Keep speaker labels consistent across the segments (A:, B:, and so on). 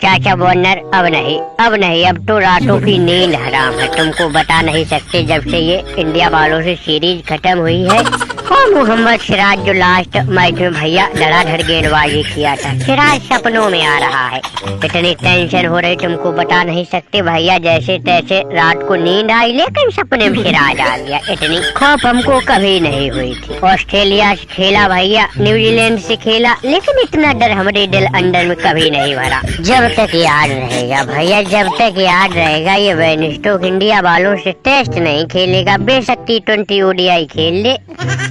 A: चाचा वार्नर, अब नहीं, अब तो रातों की नींद हराम है। तुमको बता नहीं सकते, जब से ये इंडिया वालों से सीरीज खत्म हुई है और मोहम्मद सिराज जो लास्ट मैच में भैया धड़ाधड़ गेंदबाजी किया था, सिराज सपनों में आ रहा है। इतनी टेंशन हो रही तुमको बता नहीं सकते भैया। जैसे तैसे रात को नींद आई, लेकिन सपने में सिराज आ गया। इतनी खौफ हमको कभी नहीं हुई थी। ऑस्ट्रेलिया से खेला भैया, न्यूजीलैंड से खेला, लेकिन इतना डर हमारे दिल अंदर में कभी नहीं भरा। जब तक याद रहेगा भैया, जब तक याद रहेगा, ये बेन स्टोक्स इंडिया वालों से टेस्ट नहीं खेलेगा। बेशक T20 ODI खेल ले,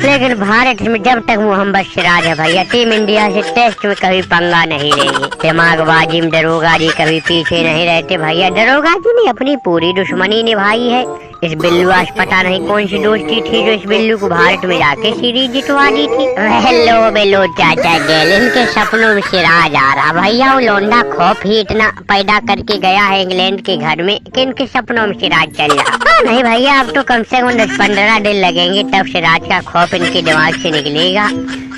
A: लेकिन भारत में जब तक मोहम्मद सिराज है भैया, टीम इंडिया से टेस्ट में कभी पंगा नहीं लेंगे। दिमागबाजी में दरोगा जी कभी पीछे नहीं रहते भैया। दरोगा जी ने अपनी पूरी दुश्मनी निभाई है। इस बिल्लू आज पता नहीं कौन सी दोस्ती थी जो इस बिल्लू को भारत में जाके सीरीज जितवा दी थी। हेलो बेलो चाचा गेल, इनके सपनों में सिराज आ रहा भैया। वो लोंडा खौफ ही इतना पैदा करके गया है इंग्लैंड के घर में कि इनके सपनों में सिराज चल रहा। नहीं भैया, अब तो कम से कम 10-15 दिन लगेंगे, तब सिराज का खौफ इनके दिमाग से निकलेगा।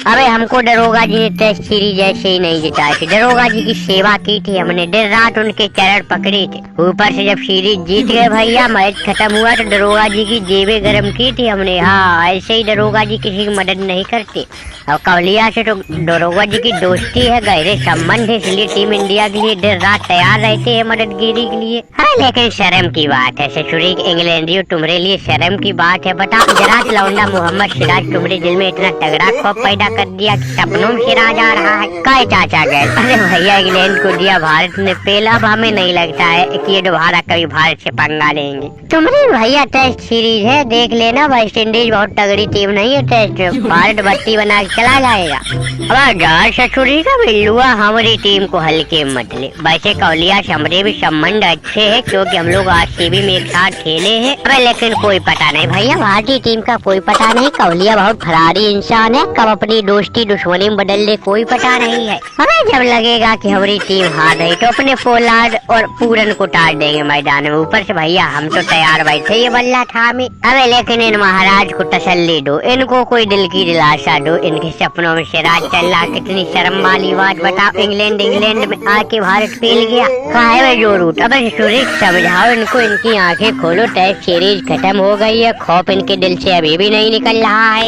A: अबे हमको दरोगा जी ने टेस्ट सीरीज ऐसे ही नहीं जिताई थी। दरोगा जी की सेवा की थी हमने, दिन रात उनके चरण पकड़े थे। ऊपर से जब सीरीज जीत गए भैया, मैच खत्म हुआ तो दरोगा जी की जेबें गर्म की थी हमने। हाँ, ऐसे ही दरोगा जी किसी की मदद नहीं करते। और कवलिया से तो दरोगा जी की दोस्ती है, गहरे संबंध है, इसलिए टीम इंडिया के लिए दिन रात तैयार रहते हैं मददगिरी के लिए। हाँ, लेकिन शर्म की बात है ससुरी इंग्लैंडियों, तुम्हारे लिए शर्म की बात है। बता जरा लौंडा मोहम्मद सिराज तुम्हारे दिल में इतना तगड़ा खौफ पैदा कर दिया कि सपनों में सिराज आ रहा है। काय चाचा गए? अरे भैया, इंग्लैंड को दिया भारत ने पहला, अब हमें नहीं लगता है कि ये दोबारा कभी भारत से पंगा लेंगे। तुम्हारी भैया टेस्ट सीरीज है, देख लेना। वेस्ट इंडीज बहुत तगड़ी टीम नहीं है, टेस्ट भारत बत्ती बना के चला जाएगा। अब ससुरी का बिल्लुआ, हमारी टीम को हल्के मत ले। वैसे कौलिया से हमारे भी संबंध अच्छे है, क्योंकि हम लोग RCB में एक साथ खेले हैं। अरे लेकिन कोई पता नहीं भैया, भारतीय टीम का कोई पता नहीं। कौलिया बहुत फरारी इंसान है, कब अपनी दोस्ती दुश्मनी में बदल ले कोई पता नहीं है। हमें जब लगेगा कि हमारी टीम हार रही तो अपने पोलार्ड और पूरन को टाल देंगे मैदान में। ऊपर से भैया हम तो तैयार बैठे ये बल्ला था हमें। अरे लेकिन इन महाराज को तसल्ली दो, इनको कोई दिल की दिलासा दो। इनके सपनों में सिराज चल रहा, कितनी शर्म वाली बात बताओ। इंग्लैंड में आके भारत फेल गया, काहे में जोर उठ। अब सुरेश समझाओ इनको, इनकी आंखें खोलो। टेस्ट सीरीज खत्म हो गई है, खौफ इनके दिल से अभी भी नहीं निकल रहा है।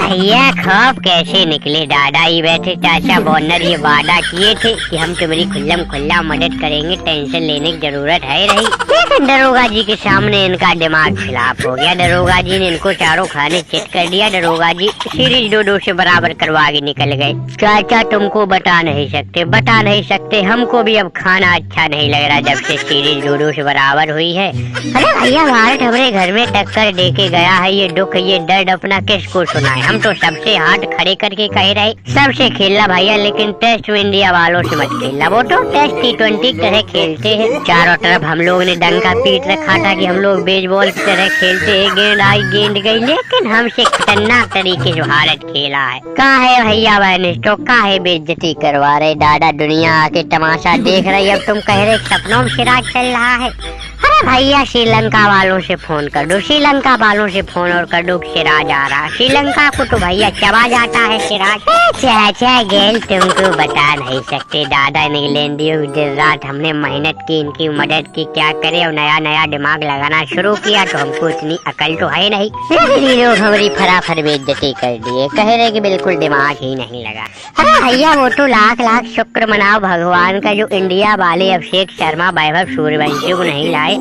A: भैया खौफ कैसे निकले, दादा ही बैठे चाचा वार्नर ये वादा किए थे कि हम तुम्हारी खुल्लम खुल्ला मदद करेंगे, टेंशन लेने की जरूरत है रही। लेकिन दरोगा जी के सामने इनका दिमाग खिलाफ हो गया। दरोगा जी ने इनको चारों खाने चेक कर दिया। दरोगा जी सीरीज 2-2 से बराबर करवा के निकल गए। चाचा तुमको बता नहीं सकते, हमको भी अब खाना अच्छा नहीं लग रहा जब से सीरीज 2-2 से बराबर हुई है। अरे भैया, भारत हमारे घर में टक्कर दे के गया है, ये दुख ये दर्द अपना किसको सुनाए। हम तो सबसे हाथ खड़े करके कह रहे सबसे खेलना भैया, लेकिन टेस्ट में इंडिया वालों से मत खेलना। वो तो टेस्ट T20 की तरह खेलते हैं। चारों तरफ हम लोग ने डंका पीट रखा था कि हम लोग बेसबॉल की तरह खेलते हैं, गेंद आई गेंद गई, लेकिन हमसे खतरनाक तरीके से भारत खेला है। कहाँ है भैया बहन तो काहे बेइज्जती करवा रहे, दादा दुनिया आके तमाशा देख रही। अब तुम कह रहे सपनों में सिराज चल रहा है। अरे भैया, श्रीलंका वालों से फोन कर दो, श्रीलंका वालों से फोन और कर दो सिराज आ रहा। श्रीलंका को तो भैया चबा जाता है सिराज। चाचा गेल तुमको बता नहीं सकते, दादा इंग्लैंडियों दिन रात हमने मेहनत की, इनकी मदद की, क्या करे। और नया दिमाग लगाना शुरू किया तो हमको इतनी अकल तो है नहीं। ये लोग हमारी फराफर बेइज्जती कर दिए, कह रहे कि बिल्कुल दिमाग ही नहीं लगा। अरे भैया, वो तो लाख लाख शुक्र मनाओ भगवान का जो इंडिया वाले अभिषेक शर्मा वैभव सूर्यवंशी को नहीं लाए।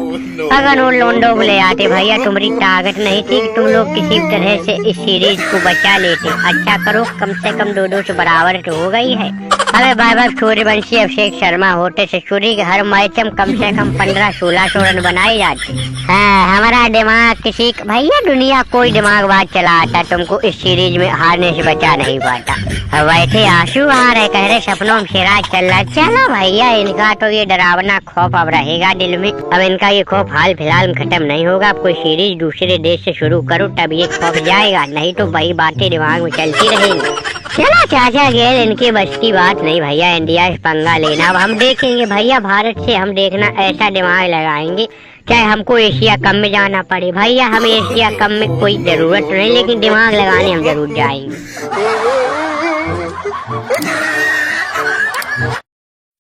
A: अगर वो लोंडो को ले आते भैया, तुम्हारी ताकत नहीं थी कि तुम लोग किसी तरह से इस सीरीज को बचा लेते। अच्छा करो, कम से कम 2-2 से बराबर तो हो गई है। अरे वैभव सूर्यवंशी अभिषेक शर्मा होते ससुरी के हर मैच में कम से कम 1500-1600 रन बनाए जाते। हाँ, हमारा दिमाग किसी भैया दुनिया कोई दिमाग बात चलाता, तुमको इस सीरीज में हारने से बचा नहीं पाता। अब वैसे आंसू आ रहे, कह रहे सपनों में सिराज चल रहा। चलो भैया, इनका तो ये डरावना खौफ अब रहेगा दिल में। अब इनका ये खौफ हाल फिलहाल में खत्म नहीं होगा। अब कोई सीरीज दूसरे देश से शुरू करो तब ये खौफ जाएगा, नहीं तो वही बातें दिमाग में चलती रहेंगी। चलो चाचा गेल, इनकी बस की बात नहीं भैया इंडिया से पंगा लेना। अब हम देखेंगे भैया, भारत से हम देखना ऐसा दिमाग लगाएंगे चाहे हमको एशिया कप में जाना पड़े। भैया हमें एशिया कप में कोई जरूरत नहीं, लेकिन दिमाग लगाने हम जरूर जाएंगे।